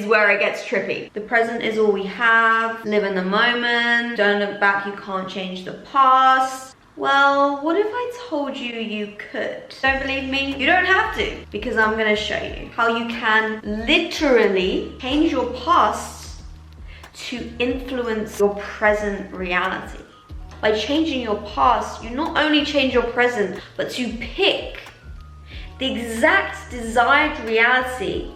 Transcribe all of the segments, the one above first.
is where it gets trippy. The present is all we have. Live in the moment. Don't look back, you can't change the past. Well, what if I told you you could? Don't believe me? You don't have to, because I'm gonna show you how you can literally change your past to influence your present reality. By changing your past, you not only change your present, but to pick the exact desired reality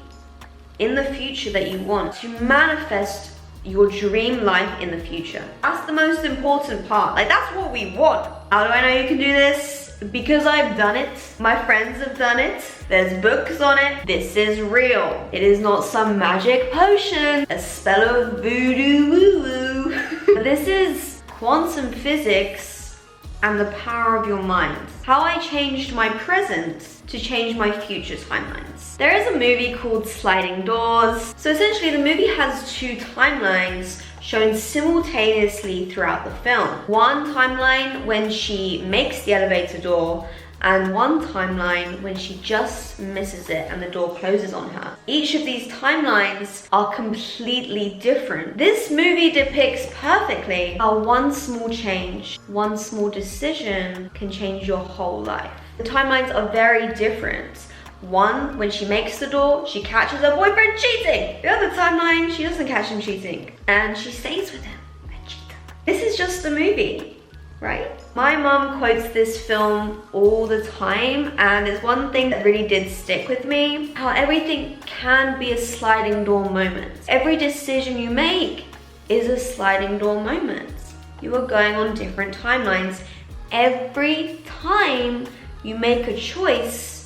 in the future that you want, to manifest your dream life in the future. That's the most important part. Like, that's what we want. How do I know you can do this? Because I've done it. My friends have done it. There's books on it. This is real. It is not some magic potion, a spell of voodoo woo-woo. This is quantum physics and the power of your mind. How I changed my present to change my future timelines. There is a movie called Sliding Doors. So essentially the movie has two timelines shown simultaneously throughout the film. One timeline when she makes the elevator door, and one timeline when she just misses it and the door closes on her. Each of these timelines are completely different. This movie depicts perfectly how one small change, one small decision can change your whole life. The timelines are very different. One, when she makes the door, she catches her boyfriend cheating. The other timeline, she doesn't catch him cheating and she stays with him. A cheater. This is just a movie, right? My mum quotes this film all the time, and it's one thing that really did stick with me, how everything can be a sliding door moment. Every decision you make is a sliding door moment. You are going on different timelines. Every time you make a choice,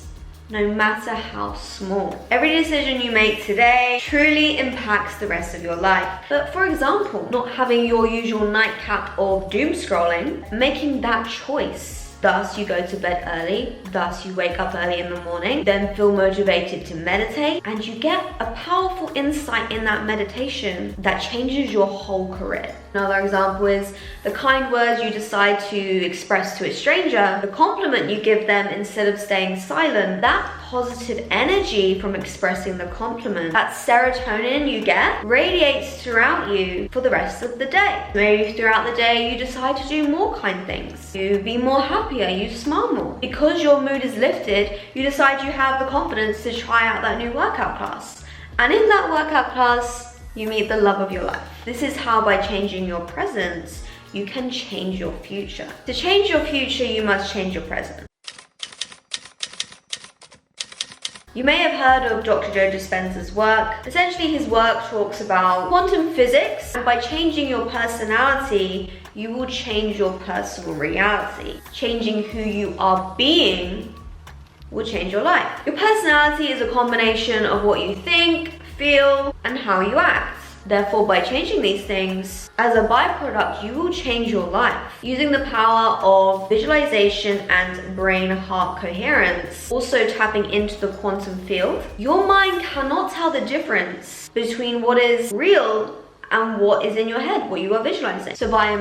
no matter how small. Every decision you make today truly impacts the rest of your life. But for example, not having your usual nightcap of doom scrolling, making that choice. Thus, you go to bed early, thus you wake up early in the morning, then feel motivated to meditate, and you get a powerful insight in that meditation that changes your whole career. Another example is the kind words you decide to express to a stranger, the compliment you give them instead of staying silent, that positive energy from expressing the compliment, that serotonin you get radiates throughout you for the rest of the day. Maybe throughout the day you decide to do more kind things, you be more happier, you smile more. Because your mood is lifted, you decide you have the confidence to try out that new workout class. And in that workout class, you meet the love of your life. This is how, by changing your present, you can change your future. To change your future, you must change your present. You may have heard of Dr. Joe Dispenza's work. Essentially, his work talks about quantum physics, and by changing your personality, you will change your personal reality. Changing who you are being will change your life. Your personality is a combination of what you think, feel, and how you act. Therefore, by changing these things, as a byproduct, you will change your life. Using the power of visualization and brain-heart coherence, also tapping into the quantum field, your mind cannot tell the difference between what is real and what is in your head, what you are visualizing. So by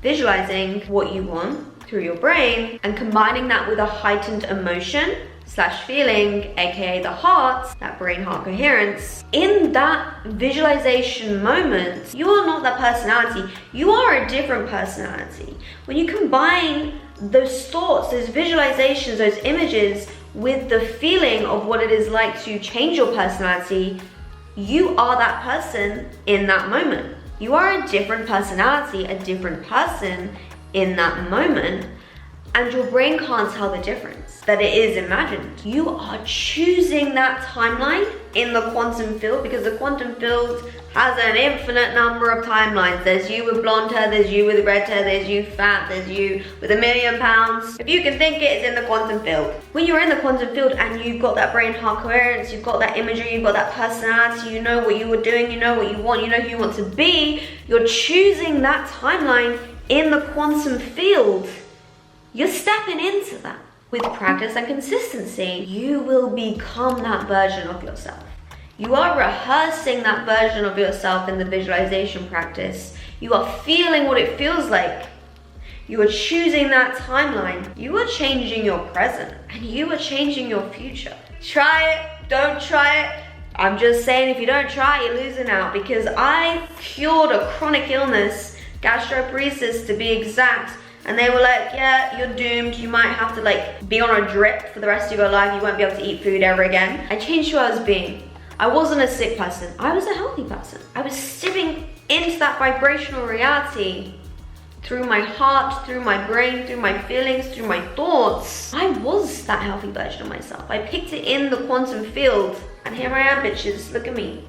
visualizing what you want through your brain, and combining that with a heightened emotion / feeling, aka the heart, that brain-heart coherence, in that visualization moment, you are not that personality, you are a different personality. When you combine those thoughts, those visualizations, those images with the feeling of what it is like to change your personality, you are that person in that moment. You are a different personality, a different person in that moment, and your brain can't tell the difference, that it is imagined. You are choosing that timeline in the quantum field, because the quantum field has an infinite number of timelines. There's you with blonde hair, there's you with red hair, there's you fat, there's you with £1 million. If you can think it, it's in the quantum field. When you're in the quantum field and you've got that brain-heart coherence, you've got that imagery, you've got that personality, you know what you were doing, you know what you want, you know who you want to be, you're choosing that timeline in the quantum field. You're stepping into that. With practice and consistency, you will become that version of yourself. You are rehearsing that version of yourself in the visualization practice. You are feeling what it feels like. You are choosing that timeline. You are changing your present, and you are changing your future. Try it, don't try it. I'm just saying, if you don't try, you're losing out, because I cured a chronic illness, gastroparesis to be exact, and they were like, yeah, you're doomed. You might have to like be on a drip for the rest of your life. You won't be able to eat food ever again. I changed who I was being. I wasn't a sick person. I was a healthy person. I was stepping into that vibrational reality through my heart, through my brain, through my feelings, through my thoughts. I was that healthy version of myself. I picked it in the quantum field. And here I am, bitches. Look at me.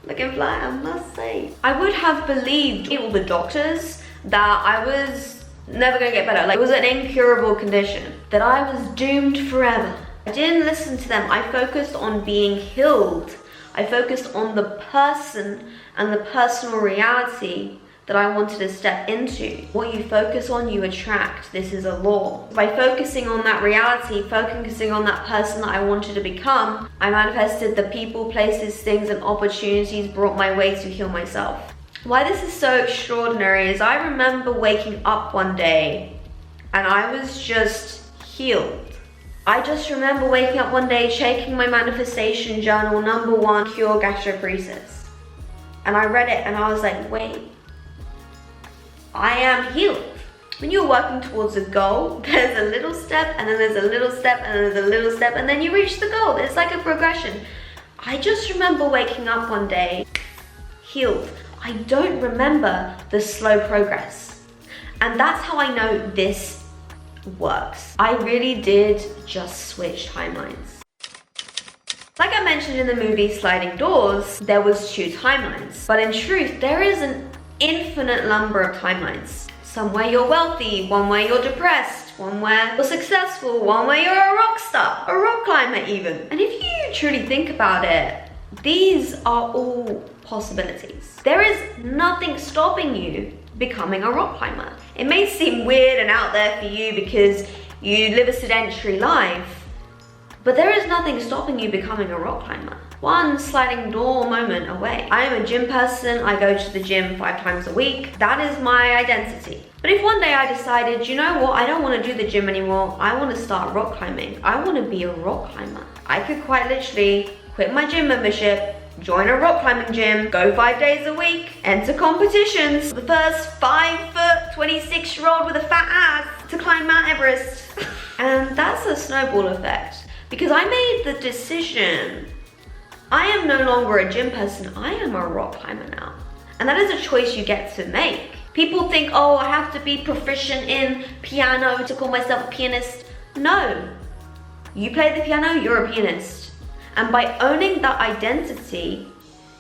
Looking fly, I must say. I would have believed all the doctors that I was never gonna get better. Like, it was an incurable condition. That I was doomed forever. I didn't listen to them. I focused on being healed. I focused on the person and the personal reality that I wanted to step into. What you focus on, you attract. This is a law. By focusing on that reality, focusing on that person that I wanted to become, I manifested the people, places, things, and opportunities brought my way to heal myself. Why this is so extraordinary is I remember waking up one day and I was just healed. I just remember waking up one day, checking my manifestation journal, #1, cure gastroparesis. And I read it and I was like, wait, I am healed. When you're working towards a goal, there's a little step, and then there's a little step, and then there's a little step, and then you reach the goal. It's like a progression. I just remember waking up one day, healed. I don't remember the slow progress. And that's how I know this works. I really did just switch timelines. Like I mentioned in the movie Sliding Doors, there was 2 timelines. But in truth, there is an infinite number of timelines. Some where you're wealthy, one where you're depressed, one where you're successful, one where you're a rock star, a rock climber even. And if you truly think about it, these are all possibilities. There is nothing stopping you becoming a rock climber. It may seem weird and out there for you because you live a sedentary life, but there is nothing stopping you becoming a rock climber. One sliding door moment away. I am a gym person. I go to the gym 5 times a week. That is my identity. But if one day I decided, you know what, I don't want to do the gym anymore. I want to start rock climbing. I want to be a rock climber. I could quite literally quit my gym membership, join a rock climbing gym, go 5 days a week, enter competitions. The first 5', 26-year-old with a fat ass to climb Mount Everest. And that's a snowball effect. Because I made the decision, I am no longer a gym person, I am a rock climber now. And that is a choice you get to make. People think, oh, I have to be proficient in piano to call myself a pianist. No, you play the piano, you're a pianist. And by owning that identity,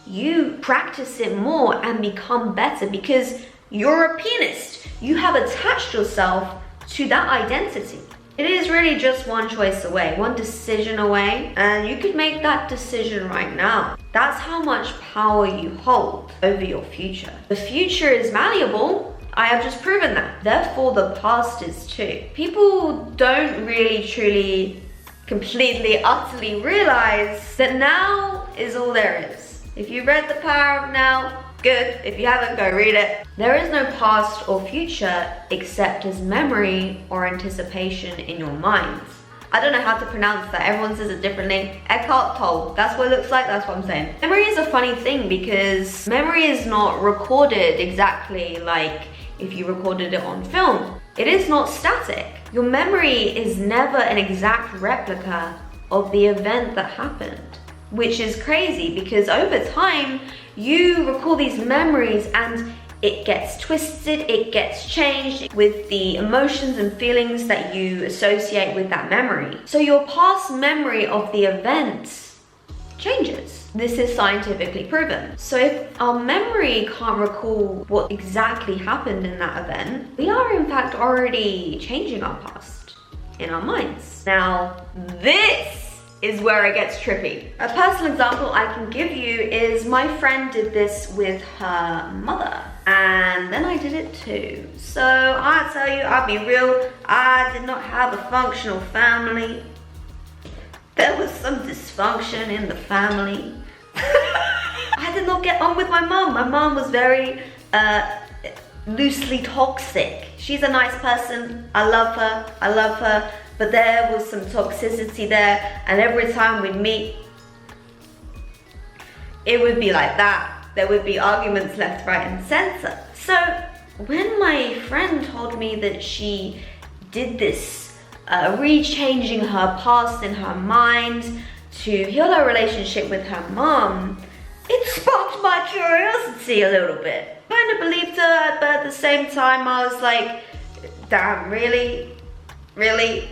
you practice it more and become better because you're a pianist. You have attached yourself to that identity. It is really just one choice away, one decision away, and you could make that decision right now. That's how much power you hold over your future. The future is malleable. I have just proven that. Therefore, the past is too. People don't really, truly, completely, utterly realize that now is all there is. If you read The Power of Now, good. If you haven't, go read it. There is no past or future except as memory or anticipation in your mind. I don't know how to pronounce that. Everyone says it differently. Eckhart Tolle. That's what it looks like. That's what I'm saying. Memory is a funny thing because memory is not recorded exactly like if you recorded it on film. It is not static. Your memory is never an exact replica of the event that happened, which is crazy because over time, you recall these memories and it gets twisted, it gets changed with the emotions and feelings that you associate with that memory. So your past memory of the event changes. This is scientifically proven. So if our memory can't recall what exactly happened in that event, we are in fact already changing our past in our minds. Now, this is where it gets trippy. A personal example I can give you is my friend did this with her mother, and then I did it too. So I'll tell you, I'll be real, I did not have a functional family. There was some dysfunction in the family. I did not get on with my mom. My mom was very loosely toxic. She's a nice person, I love her, but there was some toxicity there, and every time we'd meet, it would be like that. There would be arguments left, right, and center. So when my friend told me that she did this rechanging her past in her mind to heal her relationship with her mom, it sparked my curiosity a little bit. Kind of believed her, but at the same time I was like, damn, really? Really?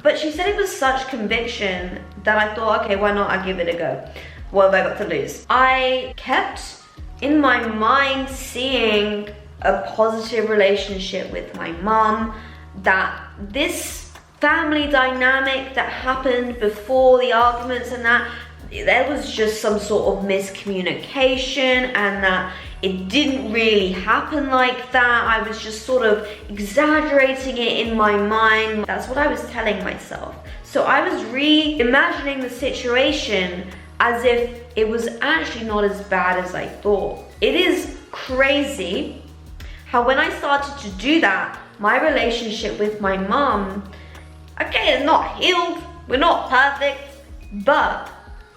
But she said it was such conviction that I thought, okay, why not? I'll give it a go. What have I got to lose? I kept in my mind seeing a positive relationship with my mom, that this family dynamic that happened before the arguments and that, there was just some sort of miscommunication and that it didn't really happen like that. I was just sort of exaggerating it in my mind. That's what I was telling myself. So I was reimagining the situation as if it was actually not as bad as I thought. It is crazy how when I started to do that, my relationship with my mom, okay, it's not healed, we're not perfect, but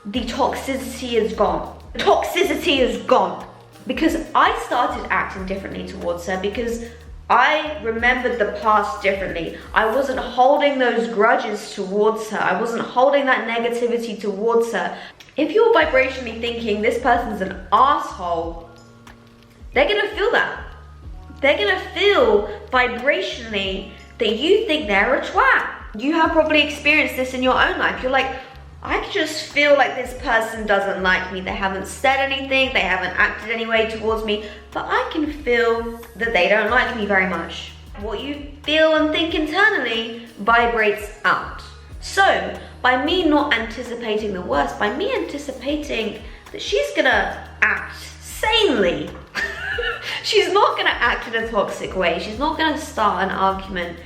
the toxicity is gone. The toxicity is gone. Because I started acting differently towards her, because I remembered the past differently. I wasn't holding those grudges towards her. I wasn't holding that negativity towards her. If you're vibrationally thinking this person's an asshole, they're gonna feel that. They're gonna feel vibrationally that you think they're a twat. You have probably experienced this in your own life. You're like, I just feel like this person doesn't like me. They haven't said anything, they haven't acted any way towards me, but I can feel that they don't like me very much. What you feel and think internally vibrates out. So, by me not anticipating the worst, by me anticipating that she's gonna act sanely, she's not gonna act in a toxic way, she's not gonna start an argument,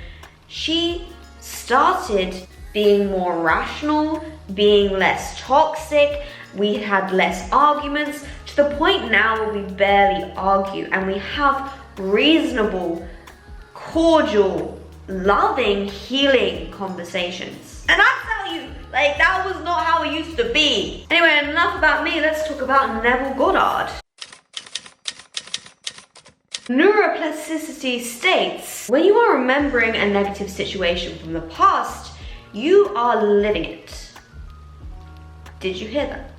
she started being more rational, being less toxic. We had less arguments to the point now where we barely argue and we have reasonable, cordial, loving, healing conversations. And I tell you, like, that was not how it used to be. Anyway, enough about me, let's talk about Neville Goddard. Neuroplasticity states, when you are remembering a negative situation from the past, you are living it. Did you hear that?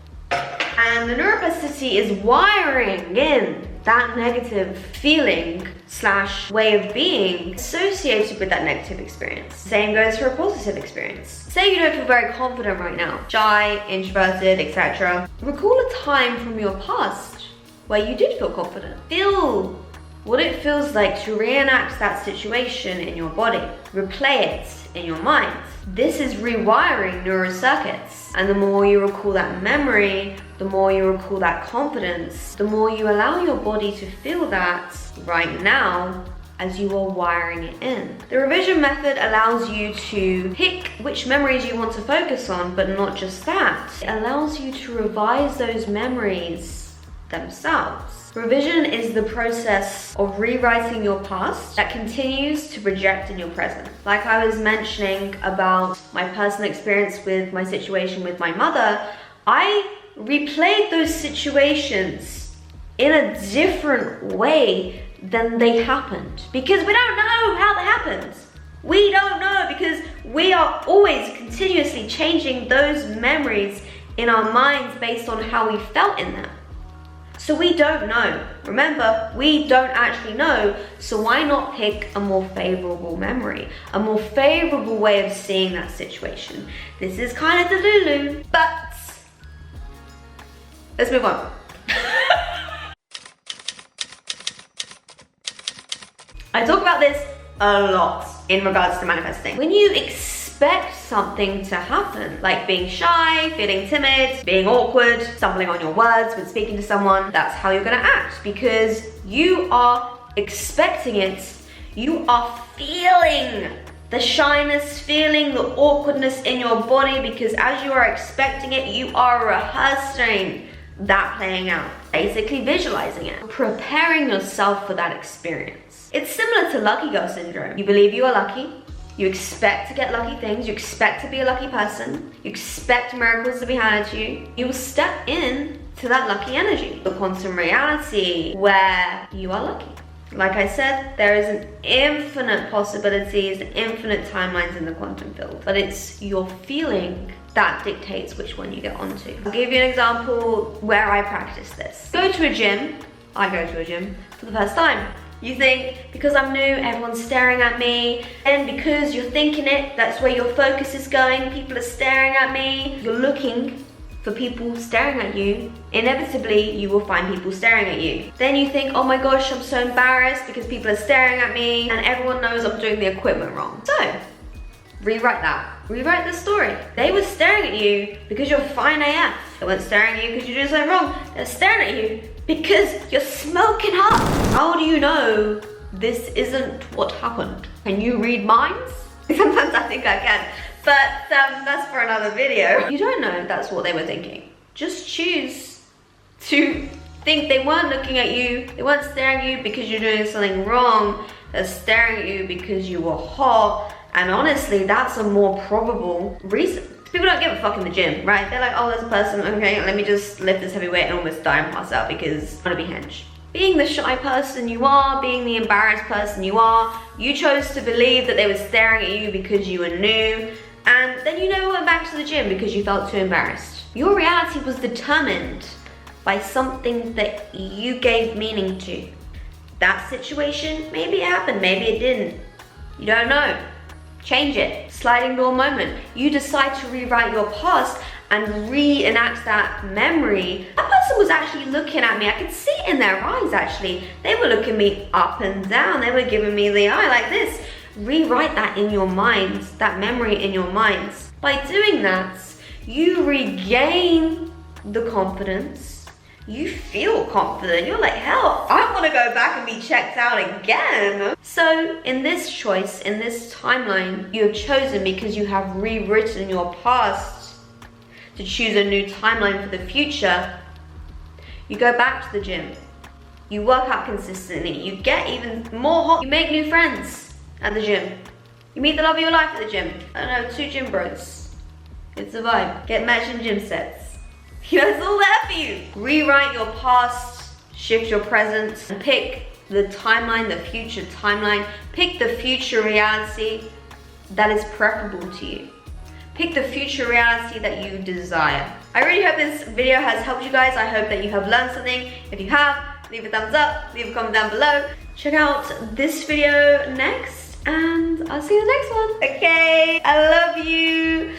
And the neuroplasticity is wiring in that negative feeling / way of being associated with that negative experience. Same goes for a positive experience. Say you don't feel very confident right now, shy, introverted, etc. Recall a time from your past where you did feel confident. Feel what it feels like to reenact that situation in your body. Replay it in your mind. This is rewiring neural circuits. And the more you recall that memory, the more you recall that confidence, the more you allow your body to feel that right now as you are wiring it in. The revision method allows you to pick which memories you want to focus on, but not just that. It allows you to revise those memories themselves. Revision is the process of rewriting your past that continues to project in your present. Like I was mentioning about my personal experience with my situation with my mother, I replayed those situations in a different way than they happened. Because we don't know how that happens. We don't know because we are always continuously changing those memories in our minds based on how we felt in them. So we don't know. Remember, we don't actually know, so why not pick a more favorable memory, a more favorable way of seeing that situation? This is kind of delulu, but let's move on. I talk about this a lot in regards to manifesting. When you expect something to happen, like being shy, feeling timid, being awkward, stumbling on your words when speaking to someone, that's how you're gonna act because you are expecting it. You are feeling the shyness, feeling the awkwardness in your body because as you are expecting it, you are rehearsing that playing out, basically visualizing it, preparing yourself for that experience. It's similar to lucky girl syndrome. You believe you are lucky, you expect to get lucky things, you expect to be a lucky person, you expect miracles to be handed to you. You will step in to that lucky energy. The quantum reality where you are lucky. Like I said, there is an infinite possibilities, infinite timelines in the quantum field, but it's your feeling that dictates which one you get onto. I'll give you an example where I practice this. Go to a gym. I go to a gym for the first time. You think, because I'm new, everyone's staring at me, and because you're thinking it, that's where your focus is going, people are staring at me, you're looking for people staring at you, inevitably you will find people staring at you. Then you think, oh my gosh, I'm so embarrassed because people are staring at me and everyone knows I'm doing the equipment wrong. So, rewrite that. Rewrite the story. They were staring at you because you're fine AF. They weren't staring at you because you're doing something wrong. They're staring at you because you're smoking hot. How do you know this isn't what happened? Can you read minds? Sometimes I think I can. But that's for another video. You don't know that's what they were thinking. Just choose to think they weren't looking at you, they weren't staring at you because you're doing something wrong, they're staring at you because you were hot, and honestly, that's a more probable reason. People don't give a fuck in the gym, right? They're like, oh, there's a person, okay, let me just lift this heavy weight and almost die and pass out because I wanna be hench. Being the shy person you are, being the embarrassed person you are, you chose to believe that they were staring at you because you were new, and then you never went back to the gym because you felt too embarrassed. Your reality was determined by something that you gave meaning to. That situation, maybe it happened, maybe it didn't. You don't know. Change it. Sliding door moment. You decide to rewrite your past and reenact that memory. That person was actually looking at me. I could see it in their eyes actually. They were looking me up and down. They were giving me the eye like this. Rewrite that in your minds, that memory in your minds. By doing that, you regain the confidence. You feel confident. You're like, hell, I want to go back and be checked out again. So in this choice, in this timeline, you have chosen because you have rewritten your past to choose a new timeline for the future. You go back to the gym. You work out consistently. You get even more hot. You make new friends at the gym. You meet the love of your life at the gym. I don't know, 2 gym bros. It's a vibe. Get matching gym sets. You know, it's all there for you. Rewrite your past, shift your present, and pick the timeline, the future timeline. Pick the future reality that is preferable to you. Pick the future reality that you desire. I really hope this video has helped you guys. I hope that you have learned something. If you have, leave a thumbs up, leave a comment down below. Check out this video next, and I'll see you in the next one. Okay, I love you.